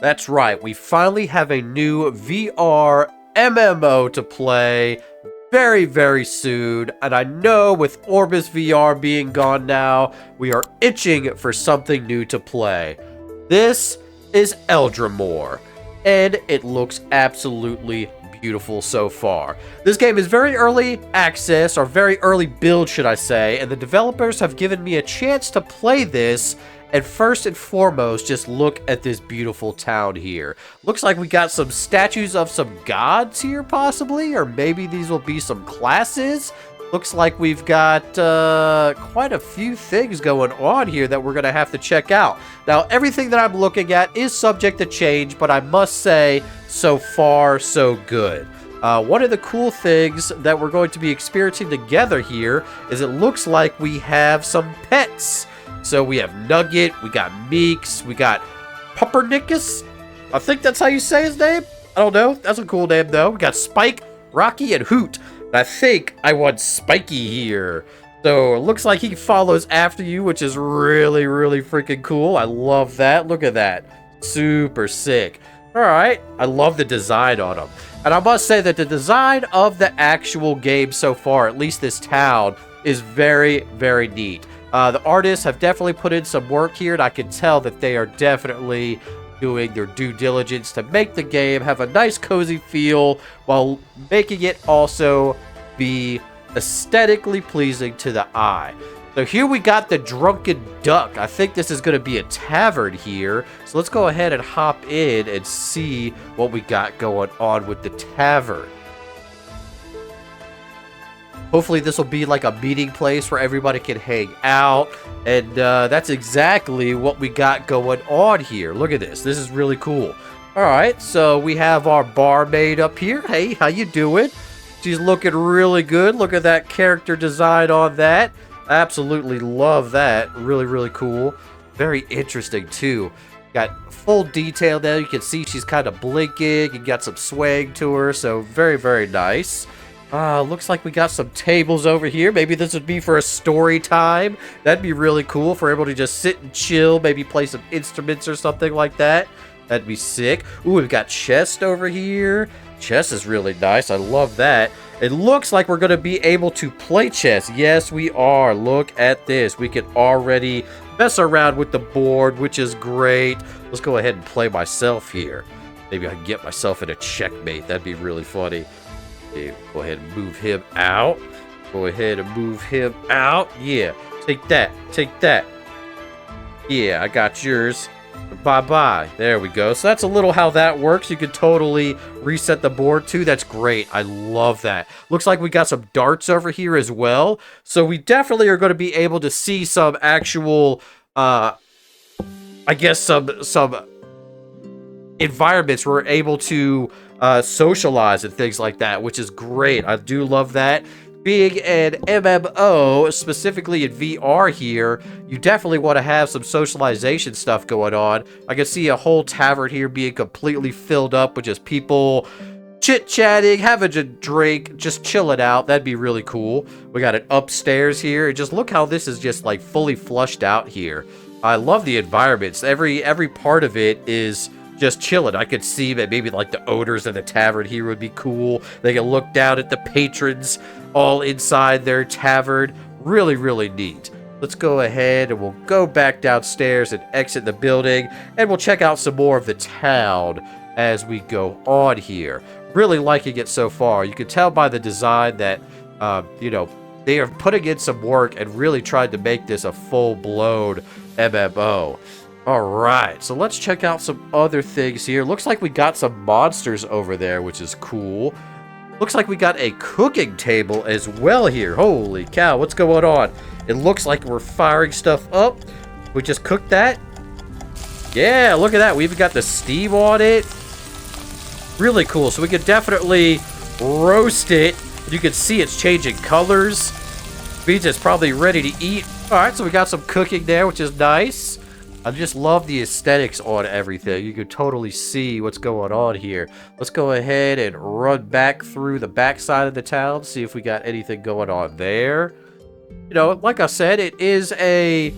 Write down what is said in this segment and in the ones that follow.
That's right, we finally have a new VR MMO to play very, very soon. And I know with Orbis VR being gone now, we are itching for something new to play. This is Eldramoor, and it looks absolutely beautiful so far. This game is very early access, or very early build, should I say, and the developers have given me a chance to play this. And first and foremost, just look at this beautiful town here. Looks like we got some statues of some gods here, possibly, or maybe these will be some classes. Looks like we've got quite a few things going on here that we're going to have to check out. Now, everything that I'm looking at is subject to change, but I must say, so far, so good. One of the cool things that we're going to be experiencing together here is it looks like we have some pets. So we have Nugget, we got Meeks, we got Puppernickus. I think that's how you say his name. I don't know. That's a cool name, though. We got Spike, Rocky, and Hoot. And I think I want Spiky here. So it looks like he follows after you, which is really, really freaking cool. I love that. Look at that. Super sick. All right. I love the design on him. And I must say that the design of the actual game so far, at least this town, is very, very neat. The artists have definitely put in some work here, and I can tell that they are definitely doing their due diligence to make the game have a nice cozy feel while making it also be aesthetically pleasing to the eye. So here we got the Drunken Duck. I think this is going to be a tavern here. So let's go ahead and hop in and see what we got going on with the tavern. Hopefully this will be like a meeting place where everybody can hang out. And that's exactly what we got going on here. Look at this. This is really cool. All right, so we have our barmaid up here. Hey, how you doing? She's looking really good. Look at that character design on that. Absolutely love that. Really, really cool. Very interesting, too. Got full detail there. You can see she's kind of blinking. You got some swag to her, so very, very nice. Looks like we got some tables over here. Maybe this would be for a story time. That'd be really cool if we're able to just sit and chill, maybe play some instruments or something like that. That'd be sick. Ooh, we've got chest over here. Chess is really nice. I love that. It looks like we're going to be able to play chess. Yes, we are. Look at this. We can already mess around with the board, which is great. Let's go ahead and play myself here. Maybe I can get myself in a checkmate. That'd be really funny. Okay, go ahead and move him out. Go ahead and move him out. Yeah, take that. Take that. Yeah, I got yours. Bye-bye. There we go. So that's a little how that works. You can totally reset the board too. That's great. I love that. Looks like we got some darts over here as well. So we definitely are going to be able to see some actual, I guess some environments where we're able to socialize and things like that, which is great. I do love that. Being an MMO, specifically in VR here, you definitely want to have some socialization stuff going on. I can see a whole tavern here being completely filled up with just people chit-chatting, having a drink, just chilling out. That'd be really cool. We got it upstairs here, and just look how this is just like fully flushed out here. I love the environments. Every part of it is just chilling. I could see that maybe like the odors in the tavern here would be cool. They can look down at the patrons all inside their tavern. Really, really neat. Let's go ahead and we'll go back downstairs and exit the building, and we'll check out some more of the town as we go on here. Really liking it so far. You can tell by the design that, you know, they are putting in some work and really tried to make this a full-blown MMO. Alright, so let's check out some other things here. Looks like we got some monsters over there, which is cool. Looks like we got a cooking table as well here. Holy cow, what's going on? It looks like we're firing stuff up. We just cooked that. Yeah, look at that. We even got the steam on it. Really cool. So we could definitely roast it. You can see it's changing colors. Means it's probably ready to eat. Alright, so we got some cooking there, which is nice. I just love the aesthetics on everything. You can totally see what's going on here. Let's go ahead and run back through the back side of the town, see if we got anything going on there. You know, like I said, it is a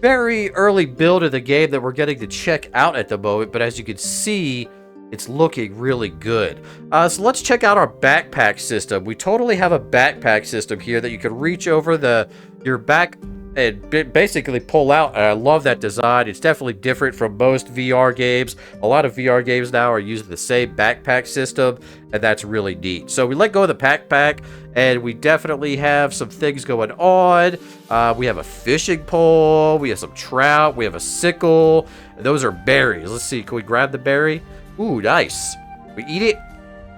very early build of the game that we're getting to check out at the moment, but as you can see, it's looking really good. So let's check out our backpack system. We totally have a backpack system here that you can reach over your back and basically pull out. And I love that design. It's definitely different from most VR games. A lot of VR games now are using the same backpack system, and that's really neat. So we let go of the backpack, and we definitely have some things going on. We have a fishing pole, we have some trout, we have a sickle, and those are berries. Let's see, can we grab the berry? Ooh, nice. We eat it?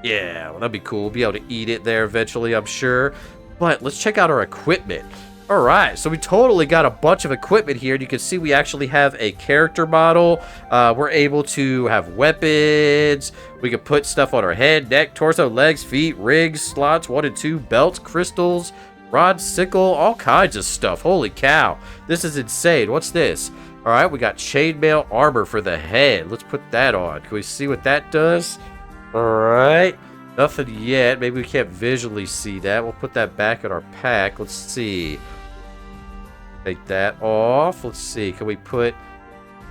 Yeah, well, that'd be cool. We'll be able to eat it there eventually, I'm sure. But let's check out our equipment. All right, so we totally got a bunch of equipment here, and you can see we actually have a character model. We're able to have weapons. We can put stuff on our head, neck, torso, legs, feet, rigs, slots, 1 and 2, belts, crystals, rod, sickle, all kinds of stuff. Holy cow, this is insane. What's this? All right, we got chainmail armor for the head. Let's put that on. Can we see what that does? All right. Nothing yet. Maybe we can't visually see that. We'll put that back in our pack. Let's see. Take that off. Let's see. Can we put...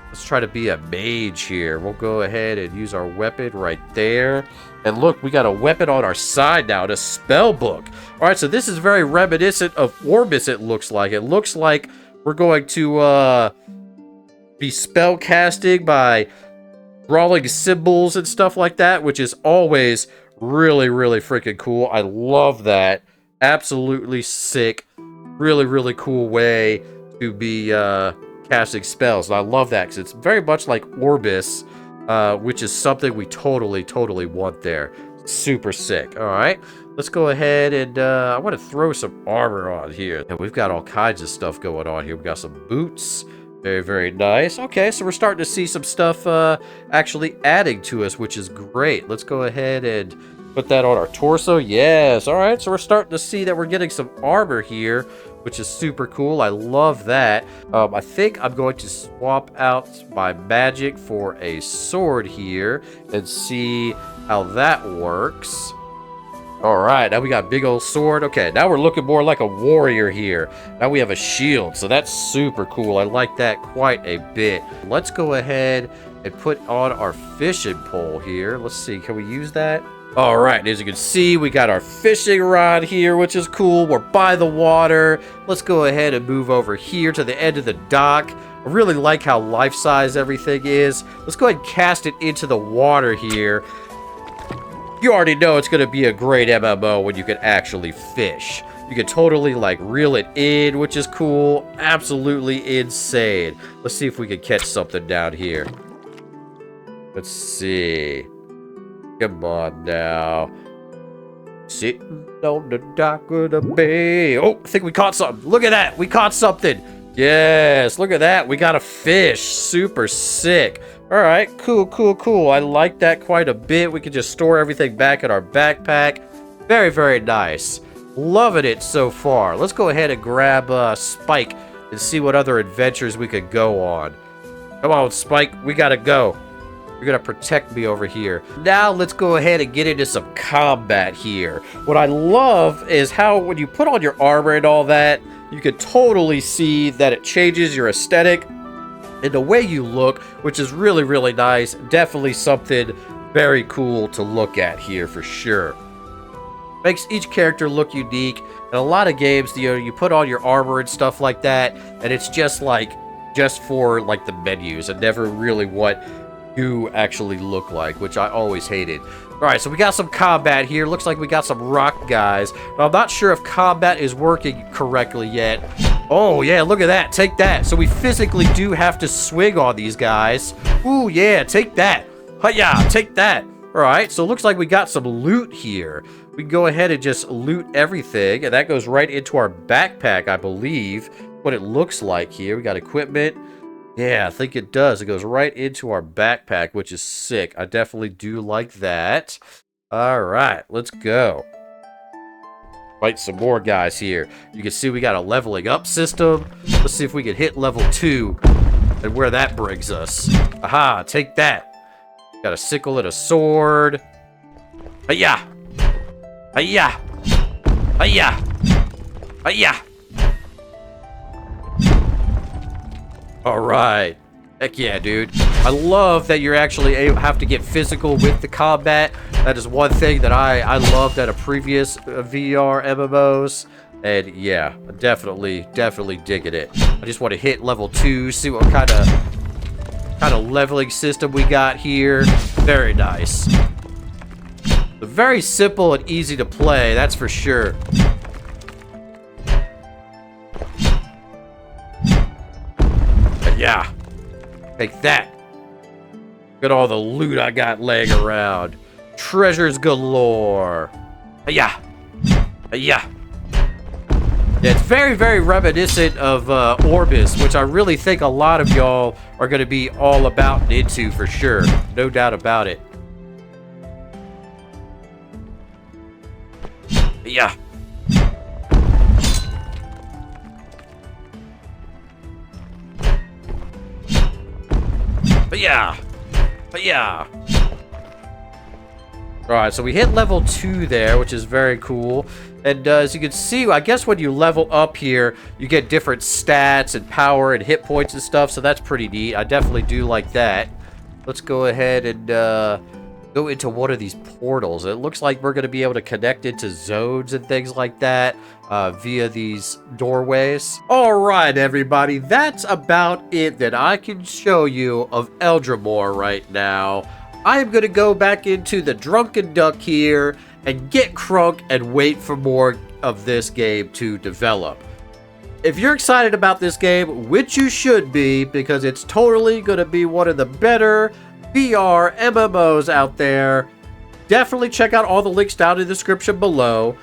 Let's try to be a mage here. We'll go ahead and use our weapon right there. And look, we got a weapon on our side now, and a spell book. All right, so this is very reminiscent of Orbis, it looks like. It looks like we're going to be spell casting by drawing symbols and stuff like that, which is always really, really freaking cool. I love that. Absolutely sick. Really, really cool way to be casting spells. And I love that because it's very much like Orbis, which is something we totally, totally want there. Super sick. All right, let's go ahead and I want to throw some armor on here. And we've got all kinds of stuff going on here. We've got some boots. Very, very nice. Okay, so we're starting to see some stuff actually adding to us, which is great. Let's go ahead and put that on our torso. Yes. All right, so we're starting to see that we're getting some armor here, which is super cool. I love that. I think I'm going to swap out my magic for a sword here and see how that works. All right, now we got a big old sword. Okay, now we're looking more like a warrior here. Now we have a shield, so that's super cool. I like that quite a bit. Let's go ahead and put on our fishing pole here. Let's see, can we use that? All right, as you can see, we got our fishing rod here, which is cool. We're by the water. Let's go ahead and move over here to the end of the dock. I really like how life-size everything is. Let's go ahead and cast it into the water here. You already know it's going to be a great MMO when you can actually fish. You can totally, like, reel it in, which is cool. Absolutely insane. Let's see if we can catch something down here. Let's see. Come on now. Sitting on the dock of the bay. Oh, I think we caught something. Look at that. We caught something. Yes, look at that. We got a fish. Super sick. All right, cool, cool, cool. I like that quite a bit. We can just store everything back in our backpack. Very, very nice. Loving it so far. Let's go ahead and grab Spike and see what other adventures we could go on. Come on, Spike. We gotta go. You're gonna protect me over here. Now let's go ahead and get into some combat here. What I love is how when you put on your armor and all that, you can totally see that it changes your aesthetic and the way you look, which is really, really nice. Definitely something very cool to look at here for sure. Makes each character look unique. In a lot of games, you know, you put on your armor and stuff like that, and it's just for like the menus and never really what you actually look like, which I always hated. All right, so we got some combat here. Looks like we got some rock guys. Now, I'm not sure if combat is working correctly yet. Oh, yeah, look at that. Take that. So we physically do have to swing on these guys. Ooh, yeah, take that. Hi-ya, take that. All right, so it looks like we got some loot here. We can go ahead and just loot everything, and that goes right into our backpack, I believe. What it looks like here. We got equipment. Yeah, I think it does. It goes right into our backpack, which is sick. I definitely do like that. All right, let's go. Fight some more guys here. You can see we got a leveling up system. Let's see if we can hit level 2 and where that brings us. Aha, take that. Got a sickle and a sword. Hi-ya! Hi-ya! Hi-ya! Hi-ya! All right. Heck yeah, dude. I love that you're actually have to get physical with the combat. That is one thing that I loved at a previous VR MMOs. And yeah, definitely digging it. I just want to hit level 2, see what kind of leveling system we got here. Very nice. Very simple and easy to play, that's for sure. But yeah. Take that. Look at all the loot I got laying around. Treasures galore. Yeah. Yeah. Yeah, it's very reminiscent of Orbis, which I really think a lot of y'all are going to be all about and into for sure. No doubt about it. Yeah. But yeah. Alright, so we hit level 2 there, which is very cool. And as you can see, I guess when you level up here, you get different stats and power and hit points and stuff, so that's pretty neat. I definitely do like that. Let's go ahead and go into one of these portals. It looks like we're going to be able to connect into zones and things like that via these doorways. Alright, everybody, that's about it that I can show you of Eldramoor right now. I am going to go back into the Drunken Duck here and get crunk and wait for more of this game to develop. If you're excited about this game, which you should be, because it's totally going to be one of the better VR MMOs out there, definitely check out all the links down in the description below.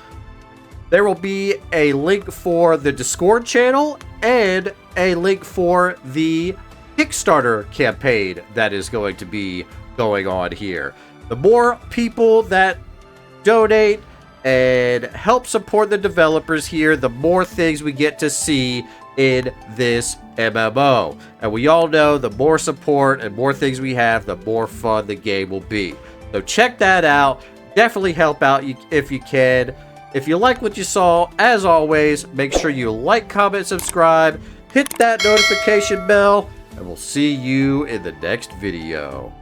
There will be a link for the Discord channel and a link for the Kickstarter campaign that is going to be going on here. The more people that donate and help support the developers here, the more things we get to see in this MMO. And we all know the more support and more things we have, the more fun the game will be. So check that out. Definitely help out if you can. If you like what you saw, as always, make sure you like, comment, subscribe, hit that notification bell, and we'll see you in the next video.